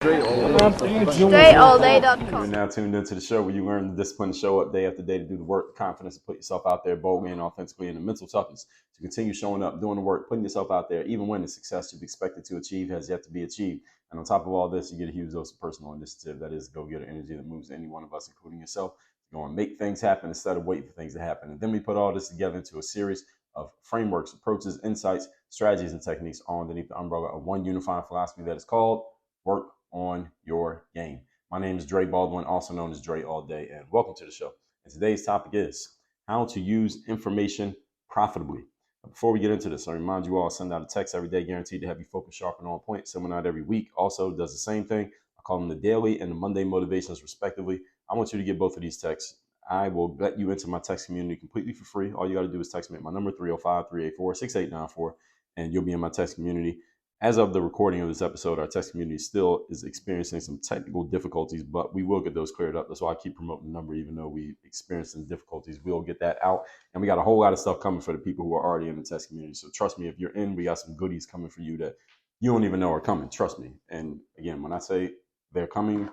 DreAllDay.com. You're now tuned into the show where you learn the discipline to show up day after day, to do the work, the confidence to put yourself out there boldly and authentically, and the mental toughness to continue showing up, doing the work, putting yourself out there, even when the success you've expected to achieve has yet to be achieved. And on top of all this, you get a huge dose of personal initiative. That is go-getter energy that moves any one of us, including yourself, to go and make things happen instead of waiting for things to happen. And then we put all this together into a series of frameworks, approaches, insights, strategies, and techniques all underneath the umbrella of one unifying philosophy that is called Work on Your Game. My name is Dre Baldwin, also known as Dre All Day, and welcome to the show. And today's topic is how to use information profitably. Before we get into this, I remind you all, send out a text every day guaranteed to have you focused, sharp, and on point. Send one out every week. Also does the same thing. I call them the daily and the Monday motivations, respectively. I want you to get both of these texts. I will let you into my text community completely for free. All you got to do is text me at my number, 305-384-6894, and you'll be in my text community. As of the recording of this episode, our text community still is experiencing some technical difficulties, but we will get those cleared up. That's why I keep promoting the number, even though we experience some difficulties. We'll get that out. And we got a whole lot of stuff coming for the people who are already in the text community. So trust me, if you're in, we got some goodies coming for you that you don't even know are coming. Trust me. And again, when I say they're coming,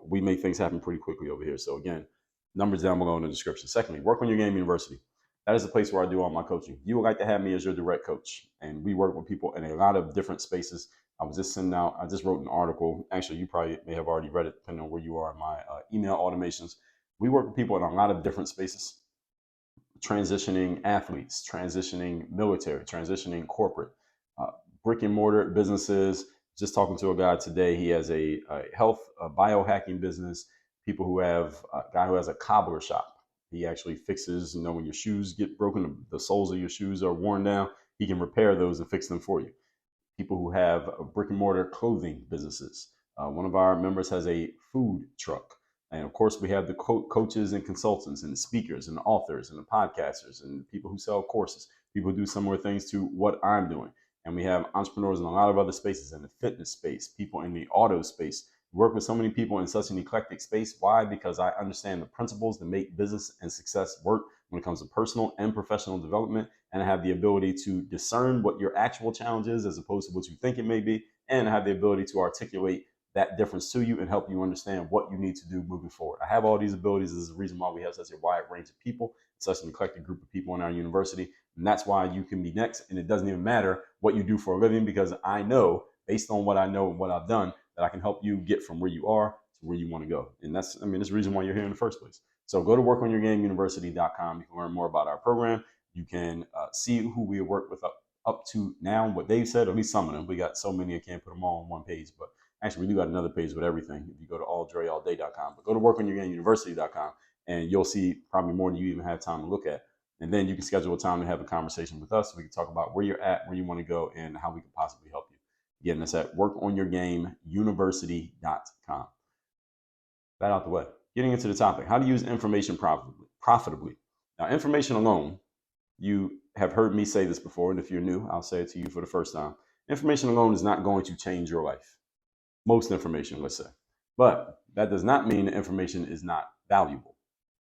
we make things happen pretty quickly over here. So again, numbers down below in the description. Secondly, Work on Your Game University. That is the place where I do all my coaching. You would like to have me as your direct coach, and we work with people in a lot of different spaces. I just wrote an article. Actually, you probably may have already read it, depending on where you are in my email automations. We work with people in a lot of different spaces, transitioning athletes, transitioning military, transitioning corporate, brick and mortar businesses. Just talking to a guy today. He has a biohacking business. A guy who has a cobbler shop. He actually fixes, when your shoes get broken, the soles of your shoes are worn down, he can repair those and fix them for you. People who have brick and mortar clothing businesses. One of our members has a food truck. And of course, we have the coaches and consultants and the speakers and the authors and the podcasters and people who sell courses, people who do similar things to what I'm doing. And we have entrepreneurs in a lot of other spaces, in the fitness space, people in the auto space. Work with so many people in such an eclectic space. Why? Because I understand the principles that make business and success work when it comes to personal and professional development. And I have the ability to discern what your actual challenge is as opposed to what you think it may be. And I have the ability to articulate that difference to you and help you understand what you need to do moving forward. I have all these abilities. This is the reason why we have such a wide range of people, such an eclectic group of people in our university. And that's why you can be next. And it doesn't even matter what you do for a living, because I know, based on what I know and what I've done, that I can help you get from where you are to where you want to go. And that's the reason why you're here in the first place. So go to workonyourgameuniversity.com. You can learn more about our program. You can see who we have worked with up to now, what they've said, at least some of them. We got so many, I can't put them all on one page, but actually we do got another page with everything. If you go to DreAllDay.com, but go to workonyourgameuniversity.com and you'll see probably more than you even have time to look at. And then you can schedule a time to have a conversation with us. We can talk about where you're at, where you want to go, and how we can possibly help you. Again, that's at workonyourgameuniversity.com. That out the way. Getting into the topic, how to use information profitably. Now, information alone, you have heard me say this before, and if you're new, I'll say it to you for the first time. Information alone is not going to change your life. Most information, let's say. But that does not mean that information is not valuable.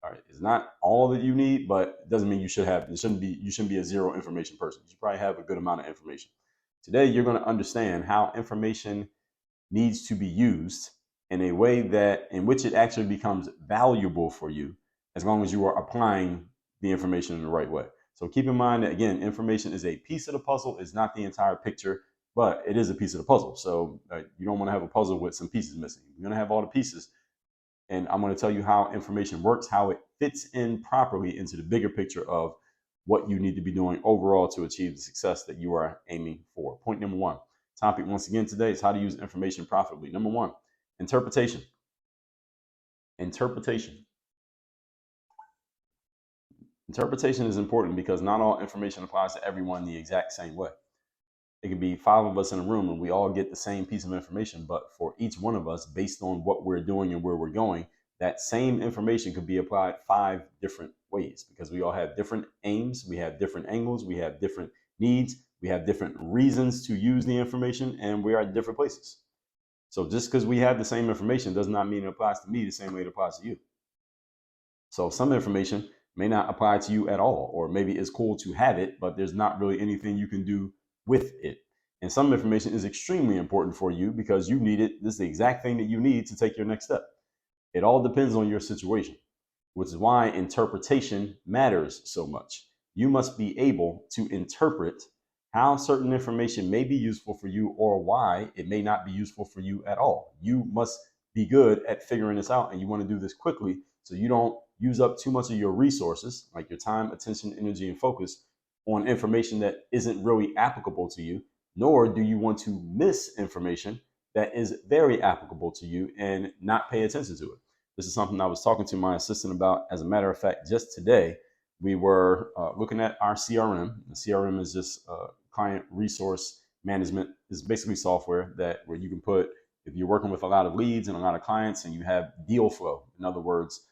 All right, it's not all that you need, but it doesn't mean you shouldn't be a zero information person. You probably have a good amount of information. Today, you're going to understand how information needs to be used in a way in which it actually becomes valuable for you, as long as you are applying the information in the right way. So keep in mind that, again, information is a piece of the puzzle. It's not the entire picture, but it is a piece of the puzzle. So you don't want to have a puzzle with some pieces missing. You're going to have all the pieces. And I'm going to tell you how information works, how it fits in properly into the bigger picture of what you need to be doing overall to achieve the success that you are aiming for. Point number one. Topic once again today is how to use information profitably. Number one, interpretation. Interpretation is important because not all information applies to everyone the exact same way. It could be 5 of us in a room and we all get the same piece of information, but for each one of us, based on what we're doing and where we're going, that same information could be applied 5 different ways, because we all have different aims, we have different angles, we have different needs, we have different reasons to use the information, and we are at different places. So just because we have the same information does not mean it applies to me the same way it applies to you. So some information may not apply to you at all, or maybe it's cool to have it, but there's not really anything you can do with it. And some information is extremely important for you because you need it. This is the exact thing that you need to take your next step. It all depends on your situation, which is why interpretation matters so much. You must be able to interpret how certain information may be useful for you or why it may not be useful for you at all. You must be good at figuring this out, and you want to do this quickly so you don't use up too much of your resources, like your time, attention, energy, and focus, on information that isn't really applicable to you, nor do you want to miss information that is very applicable to you and not pay attention to it. This is something I was talking to my assistant about. As a matter of fact, just today, we were looking at our CRM. The CRM is just client resource management. Is basically software that where you can put, if you're working with a lot of leads and a lot of clients and you have deal flow. In other words,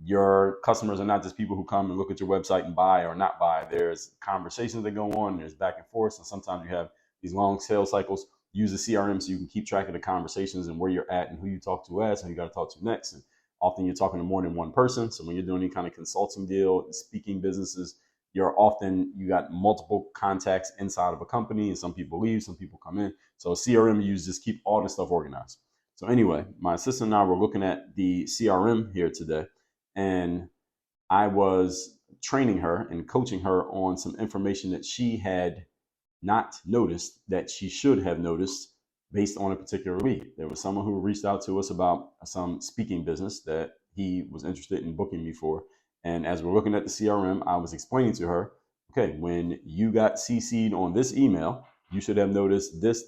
your customers are not just people who come and look at your website and buy or not buy. There's conversations that go on, there's back and forth, and sometimes you have these long sales cycles. Use the CRM so you can keep track of the conversations and where you're at and who you talk to as and who you got to talk to next. And often you're talking to more than one person. So when you're doing any kind of consulting deal, speaking businesses, you got multiple contacts inside of a company, and some people leave, some people come in. So CRM, you just keep all this stuff organized. So anyway, my assistant and I were looking at the CRM here today, and I was training her and coaching her on some information that she had not noticed that she should have noticed based on a particular lead. There was someone who reached out to us about some speaking business that he was interested in booking me for. And as we're looking at the CRM, I was explaining to her, okay, when you got CC'd on this email, you should have noticed this,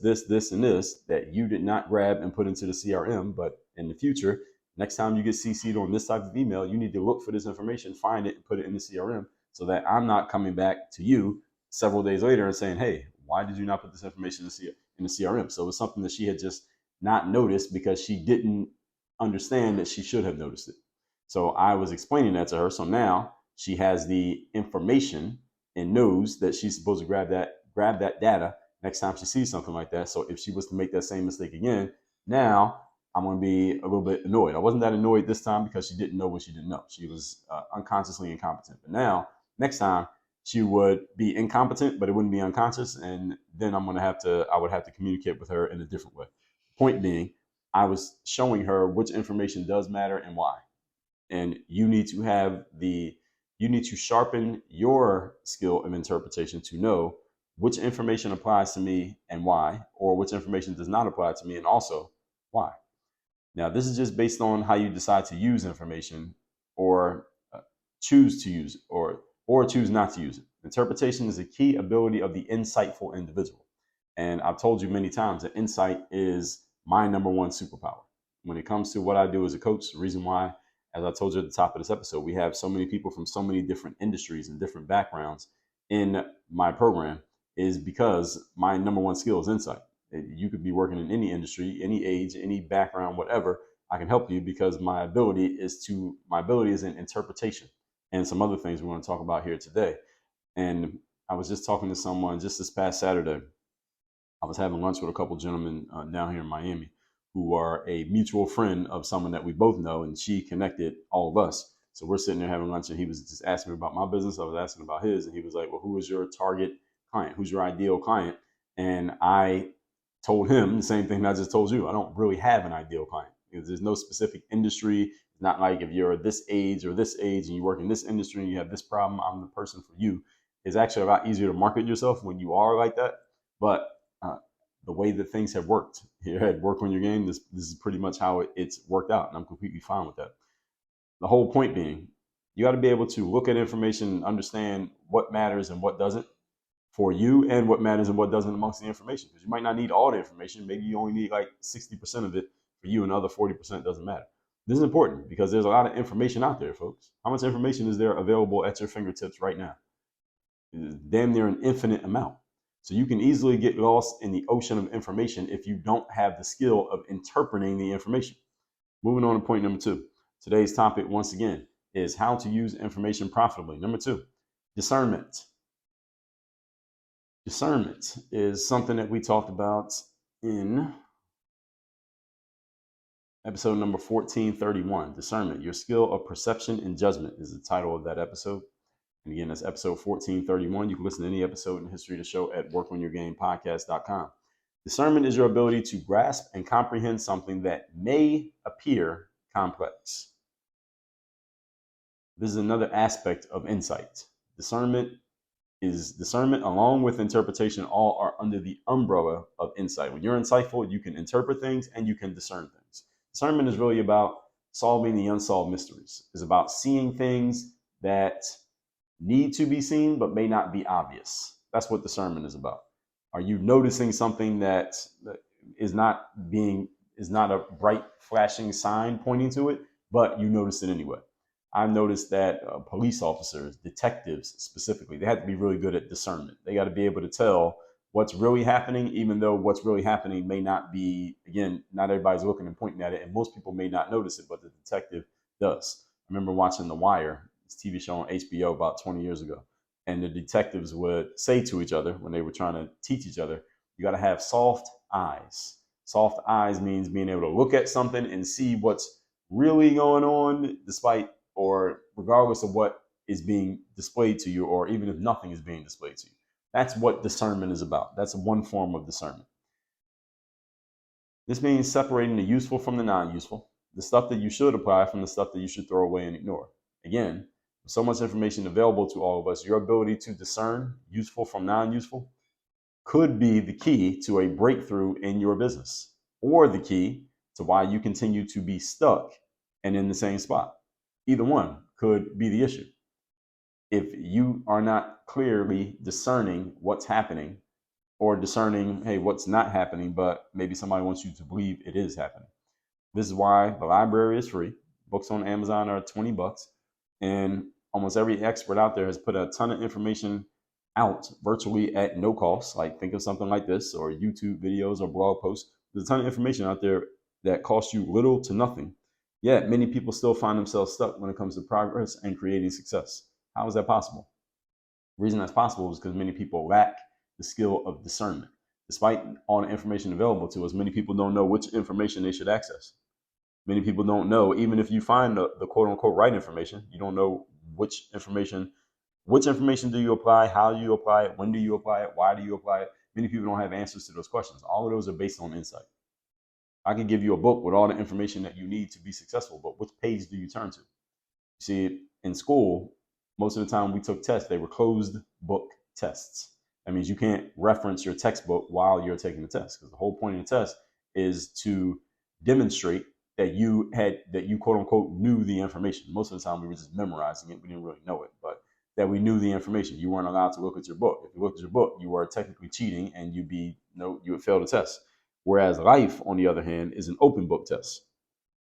and this that you did not grab and put into the CRM. But in the future, next time you get CC'd on this type of email, you need to look for this information, find it, and put it in the CRM so that I'm not coming back to you several days later and saying, hey, why did you not put this information in the CRM? So it was something that she had just not noticed because she didn't understand that she should have noticed it. So I was explaining that to her. So now she has the information and knows that she's supposed to grab that data next time she sees something like that. So if she was to make that same mistake again, now I'm going to be a little bit annoyed. I wasn't that annoyed this time because she didn't know what she didn't know. She was unconsciously incompetent. But now, next time, she would be incompetent, but it wouldn't be unconscious. And then I would have to communicate with her in a different way. Point being, I was showing her which information does matter and why. And you need to sharpen your skill of interpretation to know which information applies to me and why, or which information does not apply to me and also why. Now, this is just based on how you decide to use information or choose to use it or choose not to use it. Interpretation is a key ability of the insightful individual. And I've told you many times that insight is my number one superpower. When it comes to what I do as a coach, the reason why, as I told you at the top of this episode, we have so many people from so many different industries and different backgrounds in my program is because my number one skill is insight. You could be working in any industry, any age, any background, whatever. I can help you because my ability is in interpretation and some other things we want to talk about here today. And I was just talking to someone just this past Saturday. I was having lunch with a couple gentlemen down here in Miami who are a mutual friend of someone that we both know, and she connected all of us. So we're sitting there having lunch, and he was just asking me about my business. I was asking about his, and he was like, well, who is your target client? Who's your ideal client? And I told him the same thing I just told you. I don't really have an ideal client because there's no specific industry. It's not like if you're this age or this age and you work in this industry and you have this problem, I'm the person for you. It's actually a lot easier to market yourself when you are like that. But the way that things have worked here at Work on Your Game, this is pretty much how it's worked out. And I'm completely fine with that. The whole point being, you got to be able to look at information and understand what matters and what doesn't for you and what matters and what doesn't amongst the information. Because you might not need all the information. Maybe you only need like 60% of it for you and the other 40% doesn't matter. This is important because there's a lot of information out there, folks. How much information is there available at your fingertips right now? It's damn near an infinite amount. So you can easily get lost in the ocean of information if you don't have the skill of interpreting the information. Moving on to point number 2. Today's topic, once again, is how to use information profitably. Number 2, discernment. Discernment is something that we talked about in episode number 1431. Discernment, your skill of perception and judgment is the title of that episode. And again, that's episode 1431. You can listen to any episode in the history of the show at workonyourgamepodcast.com. Discernment is your ability to grasp and comprehend something that may appear complex. This is another aspect of insight. Discernment along with interpretation, all are under the umbrella of insight. When you're insightful, you can interpret things and you can discern things. Discernment is really about solving the unsolved mysteries. It's about seeing things that need to be seen but may not be obvious. That's what discernment is about. Are you noticing something that is not a bright flashing sign pointing to it, but you notice it anyway? I've noticed that police officers, detectives specifically, they have to be really good at discernment. They got to be able to tell what's really happening, even though what's really happening may not be, again, not everybody's looking and pointing at it, and most people may not notice it, but the detective does. I remember watching The Wire, this TV show on HBO about 20 years ago, and the detectives would say to each other when they were trying to teach each other, you got to have soft eyes. Soft eyes means being able to look at something and see what's really going on, despite or regardless of what is being displayed to you, or even if nothing is being displayed to you. That's what discernment is about. That's one form of discernment. This means separating the useful from the non-useful, the stuff that you should apply from the stuff that you should throw away and ignore. Again, with so much information available to all of us, your ability to discern useful from non-useful could be the key to a breakthrough in your business, or the key to why you continue to be stuck and in the same spot. Either one could be the issue. If you are not clearly discerning what's happening, or discerning, hey, what's not happening, but maybe somebody wants you to believe it is happening. This is why the library is free. Books on Amazon are $20, and almost every expert out there has put a ton of information out virtually at no cost. Like, think of something like this, or YouTube videos or blog posts. There's a ton of information out there that costs you little to nothing. Yet many people still find themselves stuck when it comes to progress and creating success. How is that possible? The reason that's possible is because many people lack the skill of discernment. Despite all the information available to us, many people don't know which information they should access. Many people don't know, even if you find the quote unquote right information, you don't know which information do you apply, how do you apply it, when do you apply it, why do you apply it? Many people don't have answers to those questions. All of those are based on insight. I can give you a book with all the information that you need to be successful, but which page do you turn to? You see, in school, most of the time we took tests, they were closed book tests. That means you can't reference your textbook while you're taking the test, because the whole point of the test is to demonstrate that you quote unquote knew the information. Most of the time we were just memorizing it. We didn't really know it, but that we knew the information. You weren't allowed to look at your book. If you looked at your book, you were technically cheating and you would fail the test. Whereas life, on the other hand, is an open book test.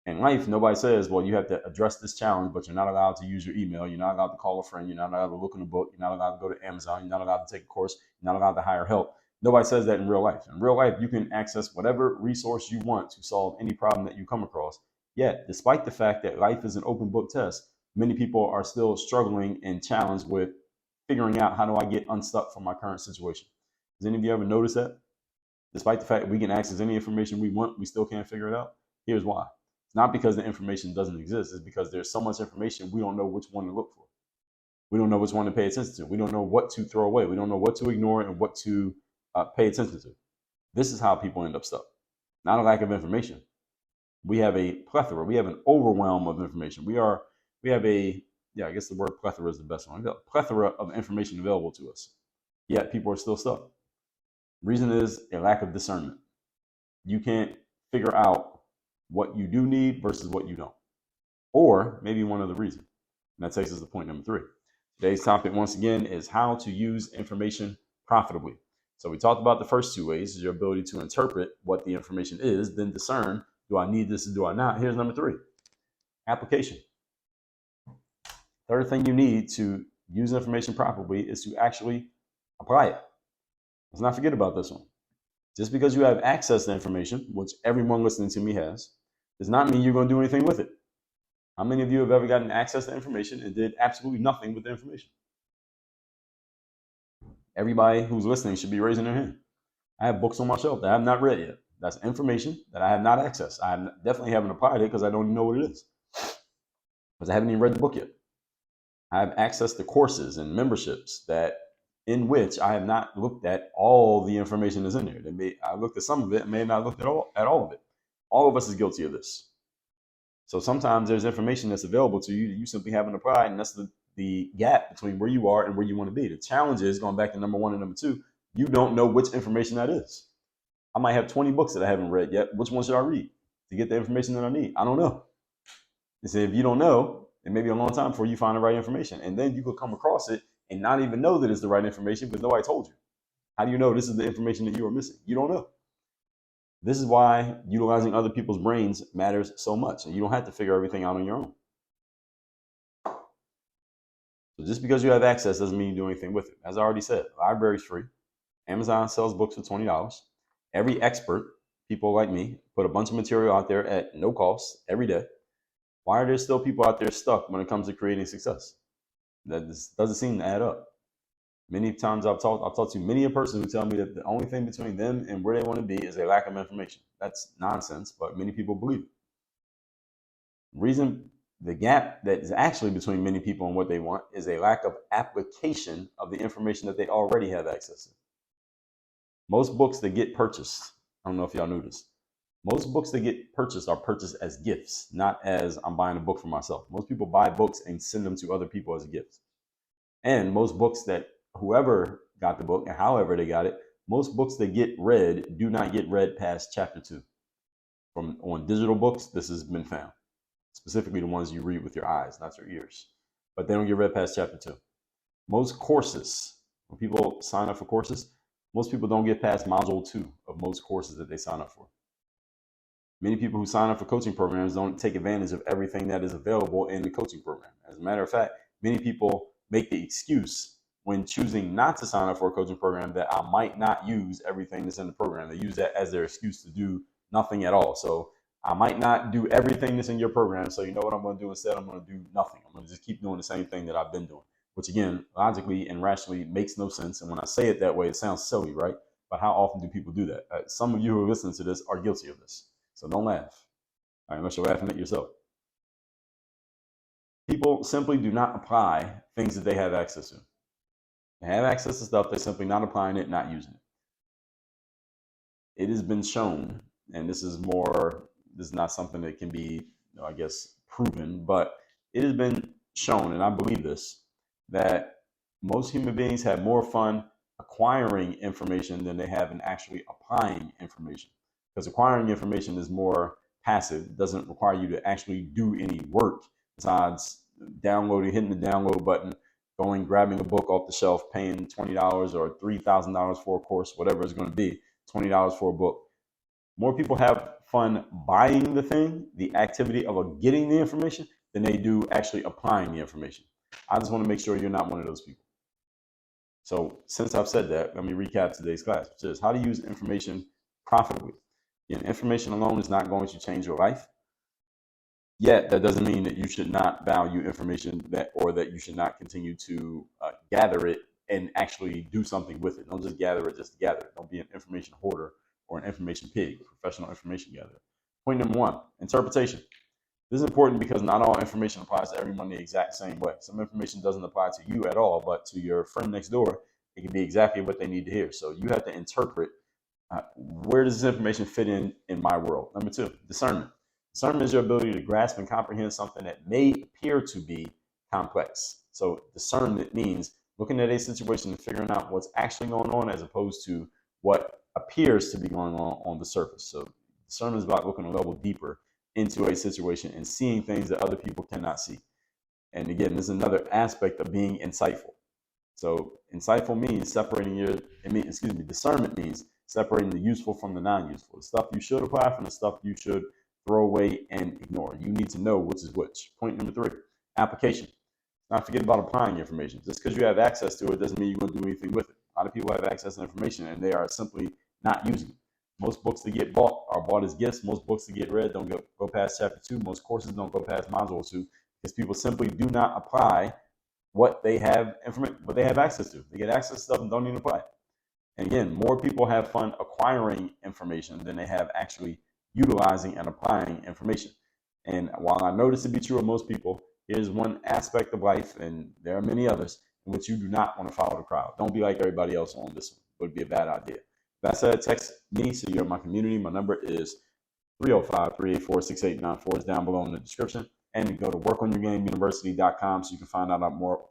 In life, nobody says, well, you have to address this challenge, but you're not allowed to use your email. You're not allowed to call a friend. You're not allowed to look in a book. You're not allowed to go to Amazon. You're not allowed to take a course. You're not allowed to hire help. Nobody says that in real life. In real life, you can access whatever resource you want to solve any problem that you come across. Yet, despite the fact that life is an open book test, many people are still struggling and challenged with figuring out, how do I get unstuck from my current situation? Has any of you ever noticed that? Despite the fact that we can access any information we want, we still can't figure it out. Here's why. It's not because the information doesn't exist. It's because there's so much information, we don't know which one to look for. We don't know which one to pay attention to. We don't know what to throw away. We don't know what to ignore and what to pay attention to. This is how people end up stuck. Not a lack of information. We have a plethora. We have an overwhelm of information. I guess the word plethora is the best one. We have a plethora of information available to us. Yet people are still stuck. Reason is a lack of discernment. You can't figure out what you do need versus what you don't. Or maybe one other reason. And that takes us to point number 3. Today's topic, once again, is how to use information profitably. So we talked about the first 2 ways, is your ability to interpret what the information is, then discern, do I need this or do I not? Here's number 3, application. Third thing you need to use information properly is to actually apply it. Let's not forget about this one. Just because you have access to information, which everyone listening to me has, does not mean you're going to do anything with it. How many of you have ever gotten access to information and did absolutely nothing with the information? Everybody who's listening should be raising their hand. I have books on my shelf that I have not read yet. That's information that I have not accessed. I definitely haven't applied it because I don't even know what it is, because I haven't even read the book yet. I have access to courses and memberships that in which I have not looked at all the information that's in there. I looked at some of it and may have not looked at all of it. All of us is guilty of this. So sometimes there's information that's available to you that you simply haven't applied, and that's the gap between where you are and where you want to be. The challenge is, going back to number one and number two, you don't know which information that is. I might have 20 books that I haven't read yet. Which one should I read to get the information that I need? I don't know. And so if you don't know, it may be a long time before you find the right information. And then you could come across it and not even know that it's the right information because nobody told you. How do you know this is the information that you are missing? You don't know. This is why utilizing other people's brains matters so much. And you don't have to figure everything out on your own. So just because you have access doesn't mean you do anything with it. As I already said, the library's free. Amazon sells books for $20. Every expert, people like me, put a bunch of material out there at no cost every day. Why are there still people out there stuck when it comes to creating success? That doesn't seem to add up. Many times I've talked to many a person who tell me that the only thing between them and where they want to be is a lack of information. That's nonsense, but many people believe it. Reason the gap that is actually between many people and what they want is a lack of application of the information that they already have access to. Most books that get purchased, I don't know if y'all knew this, most books that get purchased are purchased as gifts, not as I'm buying a book for myself. Most people buy books and send them to other people as a gift. And most books that whoever got the book and however they got it, most books that get read do not get read past chapter 2. On digital books, this has been found. Specifically the ones you read with your eyes, not your ears. But they don't get read past chapter 2. Most courses, when people sign up for courses, most people don't get past module 2 of most courses that they sign up for. Many people who sign up for coaching programs don't take advantage of everything that is available in the coaching program. As a matter of fact, many people make the excuse when choosing not to sign up for a coaching program that I might not use everything that's in the program. They use that as their excuse to do nothing at all. So I might not do everything that's in your program. So you know what I'm going to do instead? I'm going to do nothing. I'm going to just keep doing the same thing that I've been doing, which again, logically and rationally makes no sense. And when I say it that way, it sounds silly, right? But how often do people do that? Some of you who are listening to this are guilty of this. So don't laugh, unless you're laughing at yourself. People simply do not apply things that they have access to. They have access to stuff, they're simply not applying it, not using it. It has been shown, and this is not something that can be, proven, but it has been shown, and I believe this, that most human beings have more fun acquiring information than they have in actually applying information. Because acquiring information is more passive. It doesn't require you to actually do any work besides hitting the download button, grabbing a book off the shelf, paying $20 or $3,000 for a course, whatever it's going to be, $20 for a book. More people have fun buying the thing, the activity of getting the information, than they do actually applying the information. I just want to make sure you're not one of those people. So since I've said that, let me recap today's class, which is how to use information profitably. Again, information alone is not going to change your life. Yet that doesn't mean that you should not value information or that you should not continue to gather it and actually do something with it. Don't just gather it just to gather it. Don't be an information hoarder or an information pig, a professional information gatherer. Point number one, interpretation. This is important because not all information applies to everyone the exact same way. Some information doesn't apply to you at all, but to your friend next door, it can be exactly what they need to hear. So you have to interpret where does this information fit in my world. Number two, discernment. Discernment is your ability to grasp and comprehend something that may appear to be complex. So discernment means looking at a situation and figuring out what's actually going on as opposed to what appears to be going on the surface. So discernment is about looking a level deeper into a situation and seeing things that other people cannot see. And again, this is another aspect of being insightful. So insightful means discernment means separating the useful from the non-useful. The stuff you should apply from the stuff you should throw away and ignore. You need to know which is which. Point number three, application. Not forget about applying information. Just because you have access to it doesn't mean you're going to do anything with it. A lot of people have access to information and they are simply not using it. Most books that get bought are bought as gifts. Most books that get read don't go past chapter 2. Most courses don't go past module 2 because people simply do not apply what they have access to. They get access to stuff and don't even apply it. And again, more people have fun acquiring information than they have actually utilizing and applying information. And while I know this to be true of most people, here's one aspect of life, and there are many others, in which you do not want to follow the crowd. Don't be like everybody else on this one. It would be a bad idea. That said, text me so you're in my community. My number is 305-384-6894. It's down below in the description. And go to workonyourgameuniversity.com so you can find out more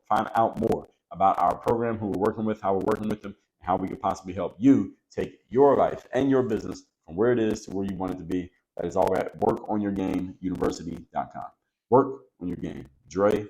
about our program, who we're working with, how we're working with them, and how we could possibly help you take your life and your business from where it is to where you want it to be. That is all at workonyourgameuniversity.com. Work on your game. Dre